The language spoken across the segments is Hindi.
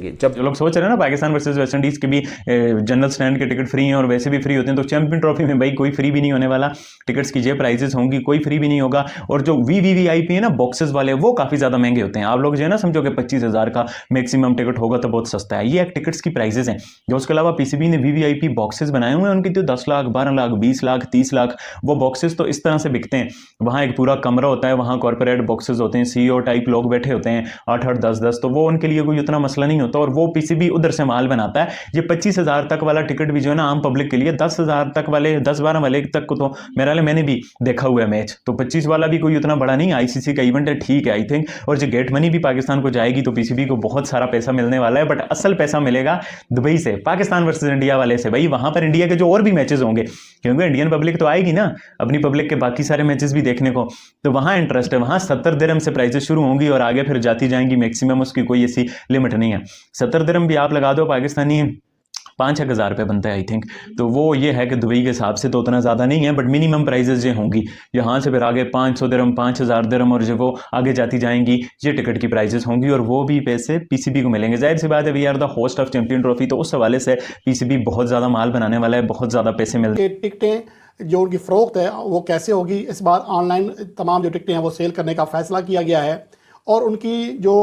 जाएंगे। जब जो लोग सोच रहे हैं ना पाकिस्तान वर्सेस वेस्ट इंडीज के भी जनरल स्टैंड के टिकट फ्री हैं और वैसे भी फ्री होते हैं, तो चैंपियन ट्रॉफी में भाई कोई फ्री भी नहीं होने वाला, टिकट्स की जो प्राइजेस होंगी कोई फ्री भी नहीं होगा। और जो वीवीवीआईपी है ना बॉक्सेस वाले, वो काफी ज्यादा महंगे होते हैं। आप लोग जो है ना समझो कि 25,000 का मैक्सिमम टिकट होगा तो बहुत सस्ता है, ये एक टिकट्स की प्राइजेस हैं। जो उसके अलावा पीसीबी ने वीवीआईपी बॉक्सेस बनाए हुए हैं, उनकी तो 10 लाख 12 लाख 20 लाख 30 लाख वो बॉक्सेस तो इस तरह से बिकते हैं। वहां एक पूरा कमरा होता है, वहां कॉर्पोरेट बॉक्सेस होते हैं, सीईओ टाइप लोग बैठे होते हैं 8-8 10-10, तो वो उनके लिए कोई उतना मसला नहीं होता। और वो पीसीबी उधर से माल बनाता है। ये 25,000 तक वाला टिकट भी जो है ना आम पब्लिक के लिए, 10,000 तक वाले 10-12 वाले तक को तो मेरा मैंने भी देखा हुआ है मैच, तो 25 वाला भी कोई उतना बड़ा नहीं, आईसीसी का इवेंट है ठीक है आई थिंक। और जो गेट मनी भी पाकिस्तान को जाएगी तो पीसीबी को बहुत सारा पैसा मिलने वाला है, बट असल पैसा मिलेगा दुबई से, पाकिस्तान वर्सेस इंडिया वाले से। भाई वहां पर इंडिया के जो और भी मैचेस होंगे, क्योंकि इंडियन पब्लिक तो आएगी ना अपनी पब्लिक के बाकी सारे मैचेस भी देखने को, तो वहां इंटरेस्ट है। वहां 70 दिरहम से प्राइजेस शुरू होंगी और आगे फिर जाती जाएंगी, मैक्सिमम उसकी कोई ऐसी लिमिट नहीं है। 70 दिरहम भी आप लगा दो, पाकिस्तानी 5-6 हज़ार रुपये बनता है आई थिंक। तो वो ये है कि दुबई के हिसाब से तो उतना ज़्यादा नहीं है, बट मिनिमम प्राइजेस जो होंगी यहाँ से फिर आगे 500 दिरहम 5,000 दिरहम और जो वो आगे जाती जाएंगी ये टिकट की प्राइजेस होंगी, और वो भी पैसे पीसीबी को मिलेंगे। जाहिर सी बात है, we are the host of champion trophy, तो उस हवाले से पीसीबी बहुत ज़्यादा माल बनाने वाला है, बहुत ज़्यादा पैसे मिलते हैं। टिकटें जो उनकी फ़रोख्त है वो कैसे होगी, इस बार ऑनलाइन तमाम जो टिकटें हैं वो सेल करने का फ़ैसला किया गया है, और उनकी जो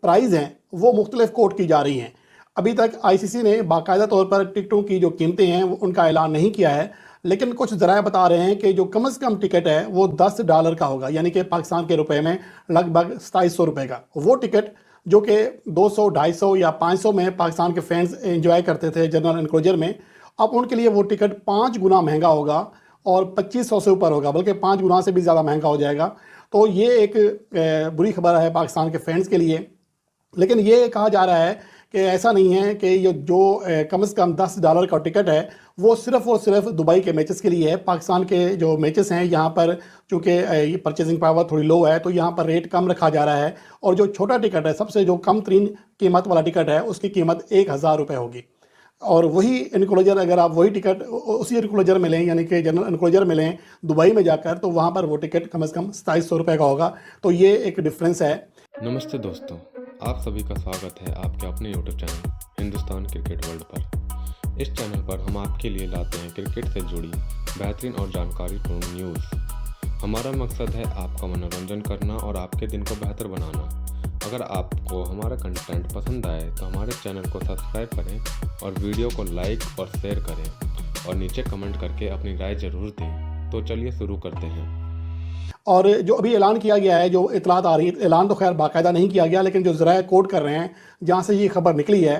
प्राइस हैं वो मुख्तलिफ कोट की जा रही हैं। अभी तक आईसीसी ने बाकायदा तौर पर टिकटों की जो कीमतें हैं उनका ऐलान नहीं किया है, लेकिन कुछ ज़राए बता रहे हैं कि जो कम से कम टिकट है वो $10 का होगा, यानी कि पाकिस्तान के रुपए में लगभग 2700 रुपये का। वो टिकट जो कि 200, 250 या 500 में पाकिस्तान के फैंस एंजॉय करते थे जनरल इनक्लोजर में, अब उनके लिए वो टिकट 5 गुना महंगा होगा और 2500 से ऊपर होगा, बल्कि 5 गुना से भी ज़्यादा महंगा हो जाएगा। तो ये एक बुरी खबर है पाकिस्तान के फैंस के लिए। लेकिन ये कहा जा रहा है कि ऐसा नहीं है कि ये जो कम से कम $10 का टिकट है वो सिर्फ़ और सिर्फ दुबई के मैचेस के लिए है। पाकिस्तान के जो मैचेस हैं यहाँ पर चूँकि ये परचेजिंग पावर थोड़ी लो है, तो यहाँ पर रेट कम रखा जा रहा है, और जो छोटा टिकट है, सबसे जो कम तरीन कीमत वाला टिकट है, उसकी कीमत 1,000 रुपये होगी। और वही इनक्लोजर, अगर आप वही टिकट उसी इनक्लोजर में लें, यानी कि जनरल इनक्लोजर में लें दुबई में जाकर, तो वहाँ पर वो टिकट कम से कम 2700 रुपये का होगा। तो ये एक डिफरेंस है। नमस्ते दोस्तों, आप सभी का स्वागत है आपके अपने YouTube channel Hindustan cricket world पर। इस चैनल पर हम आपके लिए लाते हैं क्रिकेट से जुड़ी बेहतरीन और जानकारीपूर्ण न्यूज़। हमारा मकसद है आपका मनोरंजन करना और आपके दिन को बेहतर बनाना। अगर आपको हमारा कंटेंट पसंद आए तो हमारे चैनल को सब्सक्राइब करें और वीडियो को लाइक और शेयर करें, और नीचे कमेंट करके अपनी राय ज़रूर दें। तो चलिए शुरू करते हैं। और जो अभी ऐलान किया गया है, जो इतलात आ रही है, ऐलान तो खैर बाकायदा नहीं किया गया, लेकिन जो ज़राए कोट कर रहे हैं जहाँ से ये खबर निकली है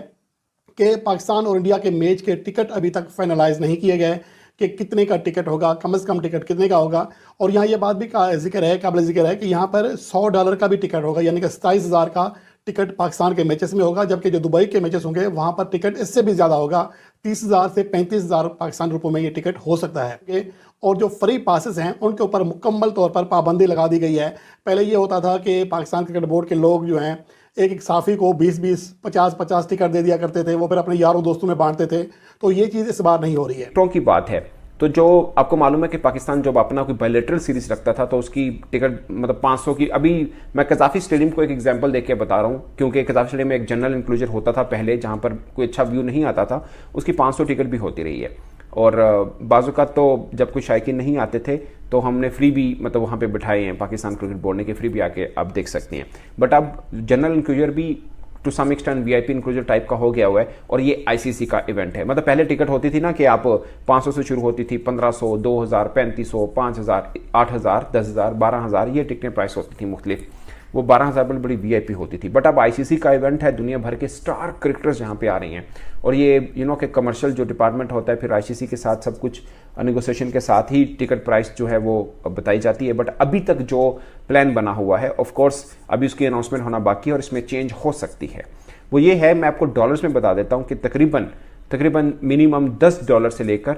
कि पाकिस्तान और इंडिया के मैच के टिकट अभी तक फाइनलाइज नहीं किए गए कि कितने का टिकट होगा, कम से कम टिकट कितने का होगा। और यहाँ ये बात भी काबिल ज़िक्र है कि यहाँ पर $100 का भी टिकट होगा, यानी कि 27,000 का टिकट पाकिस्तान के मैचेस में होगा, जबकि जो दुबई के मैचेस होंगे वहाँ पर टिकट इससे भी ज़्यादा होगा, 30,000 से 35,000 पाकिस्तान रुपये में ये टिकट हो सकता है। और जो फ्री पासेस हैं उनके ऊपर मुकम्मल तौर पर पाबंदी लगा दी गई है। पहले ये होता था कि पाकिस्तान क्रिकेट बोर्ड के लोग जो हैं एक साफ़ी को 20-20, 50-50 टिकट दे दिया करते थे, वो फिर अपने यारों दोस्तों में बांटते थे। तो ये चीज़ इस बार नहीं हो रही है। टिकटों की बात है तो जो आपको मालूम है कि पाकिस्तान जब अपना कोई बायलैटरल सीरीज रखता था तो उसकी टिकट मतलब 500 की, अभी मैं कज़ाफ़ी स्टेडियम को एक एग्जांपल देके बता रहा हूँ, क्योंकि कज़ाफ़ी स्टेडियम में एक जनरल इंक्लूजर होता था पहले, जहाँ पर कोई अच्छा व्यू नहीं आता था, उसकी 500 टिकट भी होती रही है। और बाज़ तो जब कोई शायकीन नहीं आते थे तो हमने फ्री भी मतलब वहाँ पे बिठाए हैं, पाकिस्तान क्रिकेट बोर्ड ने, कि फ्री भी आके आप देख सकते हैं। बट अब जनरल इंक्लूजर भी to some extent VIP inclusion type का हो गया हुआ है, और ये आईसीसी का इवेंट है। मतलब पहले टिकट होती थी ना कि आप 500 से शुरू होती थी, 1500, 2000, 3500, 5000, 8000, 10,000, 12,000, ये टिकटें प्राइस होती थी मुख्तलिफ। वो 12,000 पर बड़ी वीआईपी होती थी। बट अब आईसीसी का इवेंट है, दुनिया भर के स्टार क्रिकेटर्स यहाँ पे आ रही हैं, और ये कि कमर्शियल जो डिपार्टमेंट होता है फिर आईसीसी के साथ सब कुछ नेगोशिएशन के साथ ही टिकट प्राइस जो है वो बताई जाती है। बट अभी तक जो प्लान बना हुआ है, ऑफ कोर्स अभी उसकी अनाउंसमेंट होना बाकी है और इसमें चेंज हो सकती है। वो ये है, मैं आपको डॉलर्स में बता देता हूँ कि तकरीबन मिनिमम $10 से लेकर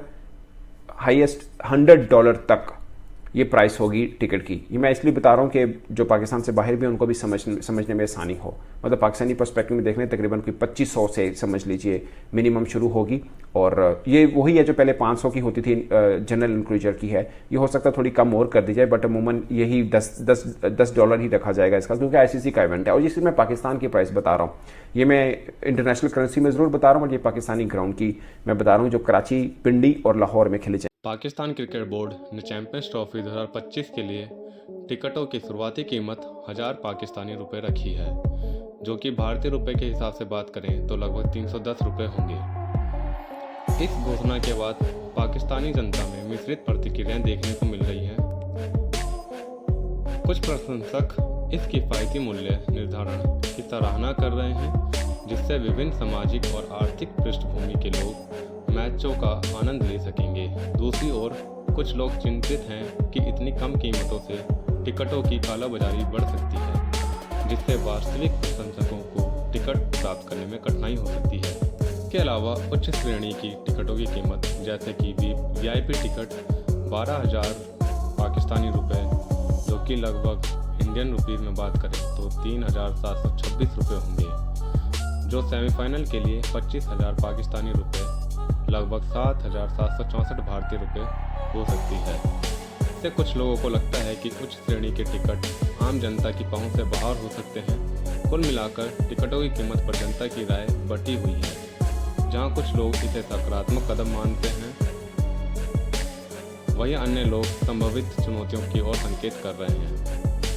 हाईएस्ट $100 तक ये प्राइस होगी टिकट की। ये मैं इसलिए बता रहा हूँ कि जो पाकिस्तान से बाहर भी उनको भी समझने में आसानी हो। मतलब पाकिस्तानी पर्सपेक्टिव में देखने तकरीबन कोई 2500 से समझ लीजिए मिनिमम शुरू होगी, और ये वही है जो पहले 500 की होती थी, जनरल इंक्लूजर की है। ये हो सकता है थोड़ी कम और कर दी जाए, बट अमूमन यही $10 ही रखा जाएगा इसका, क्योंकि ICC का इवेंट है। और जिसमें मैं पाकिस्तान की प्राइस बता रहा हूँ, ये मैं इंटरनेशनल करेंसी में ज़रूर बता रहा हूँ, और ये पाकिस्तानी ग्राउंड की मैं बता रहा हूँ जो कराची, पिंडी और लाहौर में खेले जाए। पाकिस्तान क्रिकेट बोर्ड ने चैंपियंस ट्रॉफी 2025 के लिए टिकटों की शुरुआती कीमत 1000 पाकिस्तानी रुपये रखी है, जो कि भारतीय रुपए के हिसाब से बात करें तो लगभग 310 रुपये होंगे। इस घोषणा के बाद पाकिस्तानी जनता में मिश्रित प्रतिक्रियाएं देखने को मिल रही हैं। कुछ प्रशंसक इस किफ़ायती मूल्य निर्धारण की सराहना कर रहे हैं, जिससे विभिन्न सामाजिक और आर्थिक पृष्ठभूमि के लोग मैचों का आनंद ले सकेंगे। दूसरी ओर कुछ लोग चिंतित हैं कि इतनी कम कीमतों से टिकटों की कालाबाजारी बढ़ सकती है, जिससे वास्तविक प्रशंसकों को टिकट प्राप्त करने में कठिनाई हो सकती है। इसके अलावा उच्च श्रेणी की टिकटों की कीमत जैसे कि VIP टिकट 12,000 पाकिस्तानी रुपये, जो कि लगभग इंडियन रुपीज़ में बात करें तो 3,726 रुपये होंगे, जो सेमीफाइनल के लिए 25,000 पाकिस्तानी रुपये, लगभग 7,764 भारतीय रुपये हो सकती है। इससे कुछ लोगों को लगता है कि उच्च श्रेणी के टिकट आम जनता की पहुंच से बाहर हो सकते हैं। कुल मिलाकर टिकटों की कीमत पर जनता की राय बटी हुई है। जहां कुछ लोग इसे सकारात्मक कदम मानते हैं, वहीं अन्य लोग संभावित चुनौतियों की ओर संकेत कर रहे हैं।